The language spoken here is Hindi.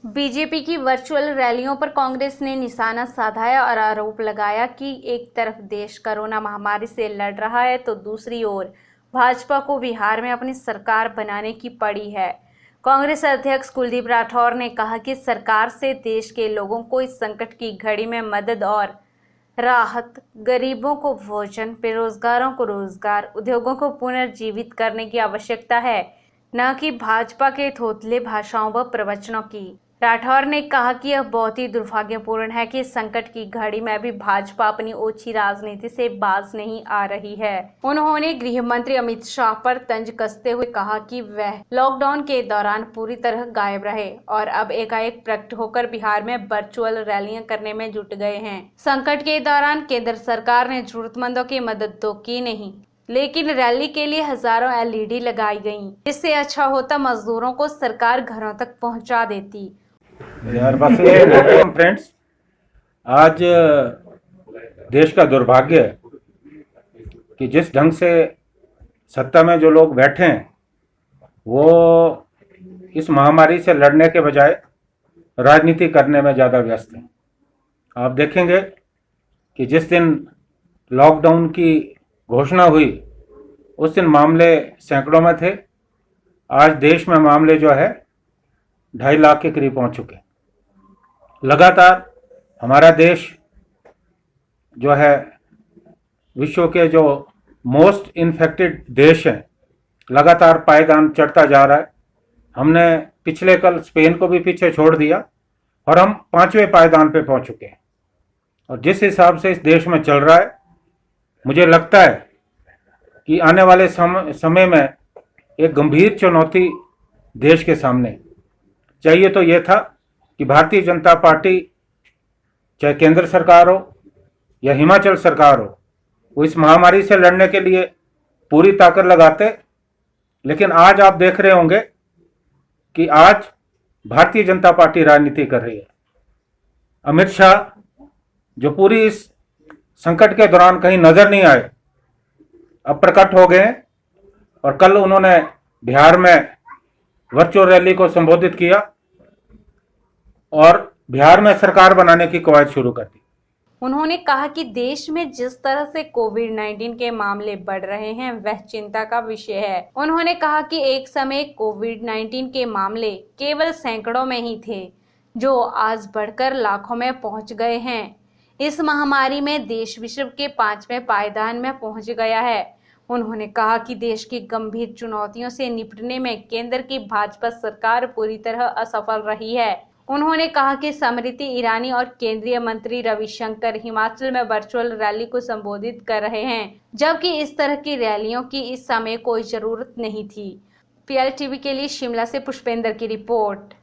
बीजेपी की वर्चुअल रैलियों पर कांग्रेस ने निशाना साधा और आरोप लगाया कि एक तरफ देश कोरोना महामारी से लड़ रहा है तो दूसरी ओर भाजपा को बिहार में अपनी सरकार बनाने की पड़ी है। कांग्रेस अध्यक्ष कुलदीप राठौर ने कहा कि सरकार से देश के लोगों को इस संकट की घड़ी में मदद और राहत, गरीबों को भोजन, बेरोजगारों को रोजगार, उद्योगों को पुनर्जीवित करने की आवश्यकता है, न कि भाजपा के थोथले भाषाओं व प्रवचनों की। राठौर ने कहा कि यह बहुत ही दुर्भाग्यपूर्ण है कि इस संकट की घड़ी में भी भाजपा अपनी ओछी राजनीति से बाज नहीं आ रही है। उन्होंने गृह मंत्री अमित शाह पर तंज कसते हुए कहा कि वह लॉकडाउन के दौरान पूरी तरह गायब रहे और अब एकाएक प्रकट होकर बिहार में वर्चुअल रैलियां करने में जुट गए हैं। संकट के दौरान केंद्र सरकार ने जरूरतमंदों की मदद तो की नहीं, लेकिन रैली के लिए हजारों एलईडी लगाई गईं। इससे अच्छा होता मजदूरों को सरकार घरों तक पहुंचा देती। यार बस फ्रेंड्स, आज देश का दुर्भाग्य है कि जिस ढंग से सत्ता में जो लोग बैठे हैं वो इस महामारी से लड़ने के बजाय राजनीति करने में ज़्यादा व्यस्त हैं। आप देखेंगे कि जिस दिन लॉकडाउन की घोषणा हुई उस दिन मामले सैकड़ों में थे। आज देश में मामले जो है 2.5 लाख के करीब पहुंच चुके हैं। लगातार हमारा देश जो है विश्व के जो मोस्ट इन्फेक्टेड देश हैं, लगातार पायदान चढ़ता जा रहा है। हमने पिछले कल स्पेन को भी पीछे छोड़ दिया और हम 5वें पायदान पे पहुंच चुके हैं। और जिस हिसाब से इस देश में चल रहा है, मुझे लगता है कि आने वाले समय में एक गंभीर चुनौती देश के सामने चाहिए। तो ये था कि भारतीय जनता पार्टी, चाहे केंद्र सरकार हो या हिमाचल सरकार हो, वो इस महामारी से लड़ने के लिए पूरी ताकत लगाते। लेकिन आज आप देख रहे होंगे कि आज भारतीय जनता पार्टी राजनीति कर रही है। अमित शाह जो पूरी इस संकट के दौरान कहीं नजर नहीं आए, अब प्रकट हो गए और कल उन्होंने बिहार में वर्चुअल रैली को संबोधित किया और बिहार में सरकार बनाने की कवायद शुरू कर दी। उन्होंने कहा कि देश में जिस तरह से कोविड-19 के मामले बढ़ रहे हैं वह चिंता का विषय है। उन्होंने कहा कि एक समय कोविड-19 के मामले केवल सैकड़ों में ही थे, जो आज बढ़कर लाखों में पहुंच गए हैं। इस महामारी में देश विश्व के 5वें पायदान में पहुंच गया है। उन्होंने कहा कि देश की गंभीर चुनौतियों से निपटने में केंद्र की भाजपा सरकार पूरी तरह असफल रही है। उन्होंने कहा कि स्मृति ईरानी और केंद्रीय मंत्री रविशंकर हिमाचल में वर्चुअल रैली को संबोधित कर रहे हैं, जबकि इस तरह की रैलियों की इस समय कोई जरूरत नहीं थी। PLTV के लिए शिमला से पुष्पेंद्र की रिपोर्ट।